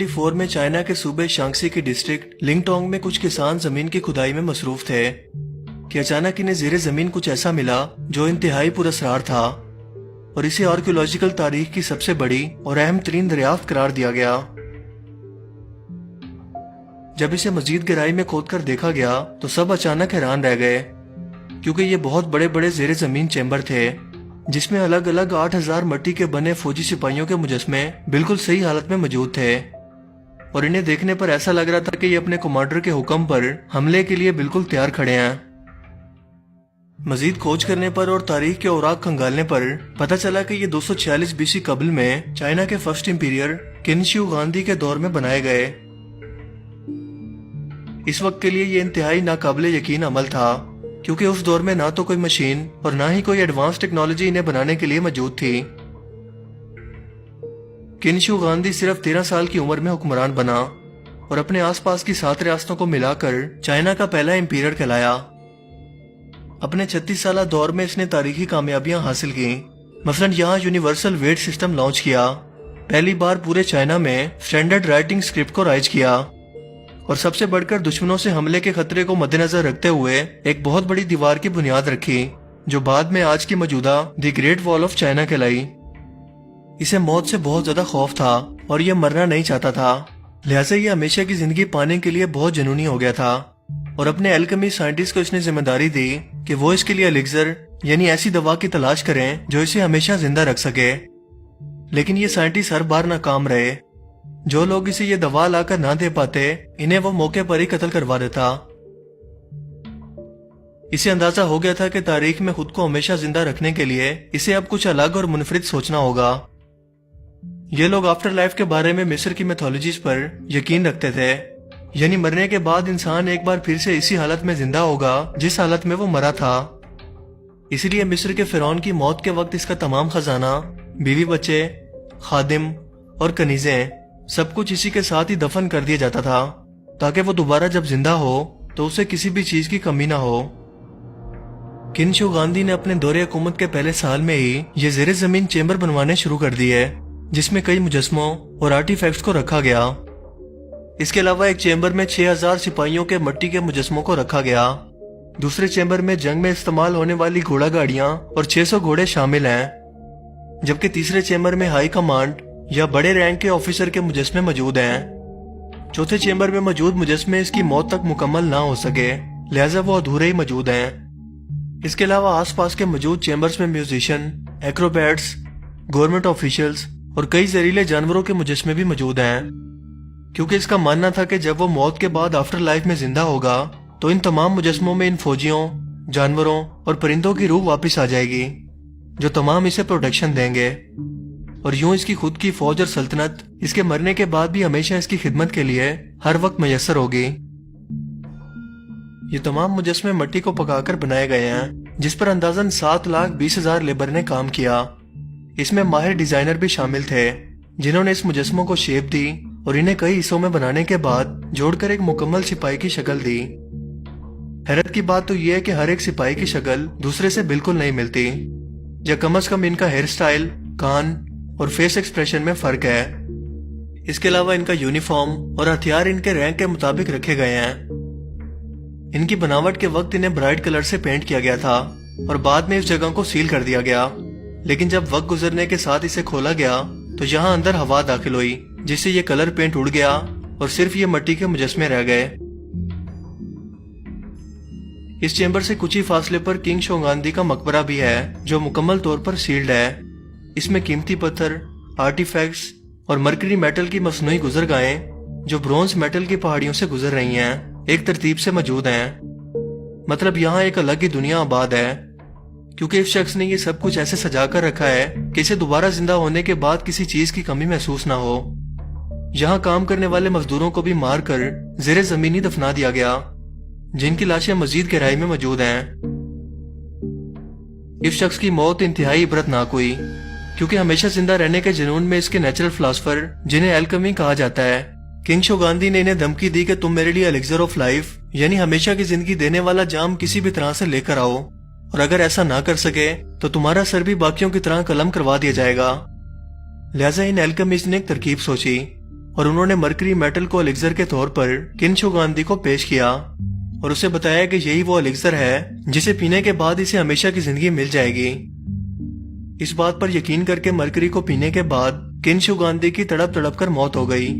1994 में चाइना के सूबे शांगसी के डिस्ट्रिक्ट लिंगटोंग में कुछ किसान जमीन की खुदाई में मसरूफ थे कि अचानक इन्हें ज़ेरे जमीन कुछ ऐसा मिला जो इंतहाई पुरअसरार था और इसे आर्कियोलॉजिकल तारीख की सबसे बड़ी और अहम तरीन दरियाफ्त करार दिया गया। जब इसे मजीद गहराई में खोदकर देखा गया तो सब अचानक हैरान रह गए, क्योंकि ये बहुत बड़े बड़े ज़ेरे जमीन चेंबर थे जिसमें अलग अलग 8000 मिट्टी के बने फौजी सिपाहियों के मुजस्मे बिल्कुल सही हालत में मौजूद थे और इन्हें देखने पर ऐसा लग रहा था कि ये अपने कमांडर के हुक्म पर हमले के लिए बिल्कुल तैयार खड़े हैं। मजीद खोज करने पर और तारीख के औराक खंगालने पर पता चला कि ये 246 बीसी कबल में चाइना के फर्स्ट इंपीरियर किन शिव गांधी के दौर में बनाए गए। इस वक्त के लिए ये इंतहाई नाकाबिले यकीन अमल था, क्योंकि उस दौर में ना तो कोई मशीन और ना ही कोई एडवांस टेक्नोलॉजी इन्हें बनाने के लिए मौजूद थी। किन शिव गांधी सिर्फ 13 साल की उम्र में हुक्मरान बना और अपने आसपास की 7 रियासतों को मिलाकर चाइना का पहला इंपीरियर कहलाया। अपने 36 साल दौर में इसने तारीखी कामयाबियां हासिल की। मसलन यहाँ यूनिवर्सल वेट सिस्टम लॉन्च किया, पहली बार पूरे चाइना में स्टैंडर्ड राइटिंग स्क्रिप्ट को राइज किया और सबसे बढ़कर दुश्मनों से हमले के खतरे को मद्देनजर रखते हुए एक बहुत बड़ी दीवार की बुनियाद रखी, जो बाद में आज की मौजूदा the great wall of China कहलाई। इसे मौत से बहुत ज्यादा खौफ था और यह मरना नहीं चाहता था, लिहाजा ये हमेशा की जिंदगी पाने के लिए बहुत जुनूनी हो गया था और अपने एल्केमी साइंटिस्ट को इसने जिम्मेदारी दी कि वो इसके लिए एलिक्सर यानी ऐसी दवा की तलाश करें जो इसे हमेशा जिंदा रख सके। लेकिन ये साइंटिस्ट हर बार नाकाम रहे। जो लोग इसे ये दवा लाकर ना दे पाते, इन्हें वो मौके पर ही कत्ल करवा देता। इसे अंदाजा हो गया था कि तारीख में खुद को हमेशा जिंदा रखने के लिए इसे अब कुछ अलग और मुनफरिद सोचना होगा। ये लोग आफ्टर लाइफ के बारे में मिस्र की मैथोलॉजीज पर यकीन रखते थे, यानी मरने के बाद इंसान एक बार फिर से इसी हालत में जिंदा होगा जिस हालत में वो मरा था। इसलिए मिस्र के फिरौन की मौत के वक्त इसका तमाम खजाना, बीवी बच्चे, खादिम और कनीजें सब कुछ इसी के साथ ही दफन कर दिया जाता था, ताकि वो दोबारा जब जिंदा हो तो उसे किसी भी चीज की कमी ना हो। किन शिव गांधी ने अपने दौरे हुकूमत के पहले साल में ही ये ज़ेरे जमीन चेंबर बनवाने शुरू कर दिए, जिसमें कई मुजस्मों और आर्टिफैक्ट्स को रखा गया। इसके अलावा एक चेंबर में 6000 सिपाहियों के मिट्टी के मुजस्मों को रखा गया। दूसरे चेंबर में जंग में इस्तेमाल होने वाली घोड़ा गाड़ियां और 600 घोड़े शामिल हैं, जबकि तीसरे चेंबर में हाई कमांड या बड़े रैंक के ऑफिसर के मुजस्मे मौजूद हैं। चौथे चेंबर में मौजूद मुजस्मे इसकी मौत तक मुकम्मल ना हो सके, लिहाजा वो अधूरे ही मौजूद हैं। इसके अलावा आसपास के मौजूद चेंबर्स में म्यूजिशियन, एक्रोबैट्स, गवर्नमेंट ऑफिशियल्स और कई जहरीले जानवरों के मुजस्मे भी मौजूद हैं, क्योंकि इसका मानना था कि जब वो मौत के बाद आफ्टर लाइफ में जिंदा होगा तो इन तमाम मुजस्मों में इन फौजियों, जानवरों और परिंदों की रूह वापस आ जाएगी, जो तमाम इसे प्रोटेक्शन देंगे और यूं इसकी खुद की फौज और सल्तनत इसके मरने के बाद भी हमेशा इसकी खिदमत के लिए हर वक्त मैसर होगी। ये तमाम मुजस्मे मिट्टी को पकाकर बनाए गए हैं, जिस पर अंदाजन 7,20,000 लेबर ने काम किया। इसमें माहिर डिजाइनर भी शामिल थे, जिन्होंने इस मुजस्मों को शेप दी और इन्हें कई हिस्सों में बनाने के बाद जोड़कर एक मुकम्मल सिपाही की शक्ल दी। हैरत की बात तो यह है कि हर एक सिपाही की शक्ल दूसरे से बिल्कुल नहीं मिलती, या कम से कम इनका हेयर स्टाइल, कान और फेस एक्सप्रेशन में फर्क है। इसके अलावा इनका यूनिफॉर्म और हथियार इनके रैंक के मुताबिक रखे गए हैं। इनकी बनावट के वक्त इन्हें ब्राइट कलर से पेंट किया गया था और बाद में इस जगह को सील कर दिया गया, लेकिन जब वक्त गुजरने के साथ इसे खोला गया तो यहाँ अंदर हवा दाखिल हुई, जिससे ये कलर पेंट उड़ गया और सिर्फ ये मिट्टी के मुजस्मे रह गए। इस चेंबर से कुछ ही फासले पर किंग शिव गांधी का मकबरा भी है, जो मुकम्मल तौर पर सील्ड है। इसमें कीमती पत्थर, आर्टिफैक्ट्स और मरकरी मेटल की मसनूई गुजरगाहें, जो ब्रोंज मेटल की पहाड़ियों से गुजर रही हैं, एक तरतीब से मौजूद हैं। मतलब यहाँ एक अलग ही दुनिया आबाद है, क्योंकि इस शख्स ने ये सब कुछ ऐसे सजा कर रखा है कि इसे दोबारा जिंदा होने के बाद किसी चीज की कमी महसूस ना हो। यहाँ काम करने वाले मजदूरों को भी मार कर ज़ेरे जमीनी दफना दिया गया, जिनकी लाशें मजीद गहराई में मौजूद हैं। इस शख्स की मौत इंतहाई इबरतनाक हुई, क्योंकि हमेशा जिंदा रहने के जुनून में इसके नेचुरल फिलोसफर, जिन्हें एल्केमी कहा जाता है, किंग शिव गांधी ने इन्हें धमकी दी कि तुम मेरे लिए एलिक्सर ऑफ लाइफ यानी हमेशा की जिंदगी देने वाला जाम किसी भी तरह से लेकर आओ, और अगर ऐसा ना कर सके तो तुम्हारा सर भी बाकियों की तरह कलम करवा दिया जाएगा। लिहाजा इन एल्केमिस्ट ने एक तरकीब सोची और उन्होंने मरकरी मेटल को एलिक्सर के तौर पर किनशो गांधी को पेश किया और उसे बताया कि यही वो एलिक्सर है जिसे पीने के बाद इसे हमेशा की जिंदगी मिल जाएगी। इस बात पर यकीन करके मरकरी को पीने के बाद किनशो गांधी की तड़प तड़प कर मौत हो गई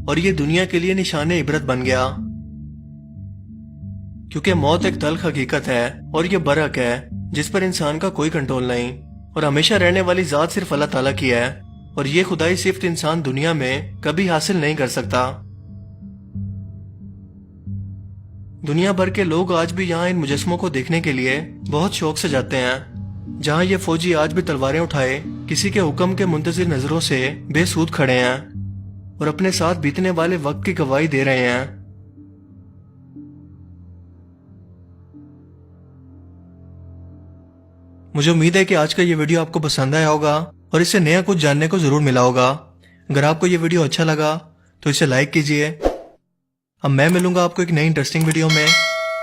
और ये दुनिया के लिए निशाने इबरत बन गया, क्योंकि मौत एक तल्ख हकीकत है और ये बरहक है जिस पर इंसान का कोई कंट्रोल नहीं और हमेशा रहने वाली जात सिर्फ अल्लाह ताला की है और ये खुदाई सिर्फ इंसान दुनिया में कभी हासिल नहीं कर सकता। दुनिया भर के लोग आज भी यहाँ इन मुजस्मों को देखने के लिए बहुत शौक से जाते हैं, जहाँ ये फौजी आज भी तलवारें उठाए किसी के हुक्म के मुंतजिर नजरों से बेसूद खड़े हैं और अपने साथ बीतने वाले वक्त की गवाही दे रहे हैं। मुझे उम्मीद है कि आज का ये वीडियो आपको पसंद आया होगा और इससे नया कुछ जानने को जरूर मिला होगा। अगर आपको ये वीडियो अच्छा लगा तो इसे लाइक कीजिए। अब मैं मिलूंगा आपको एक नई इंटरेस्टिंग वीडियो में।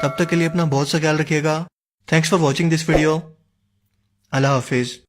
तब तक के लिए अपना बहुत सा ख्याल रखिएगा। Thanks for watching this video. Allah Hafiz.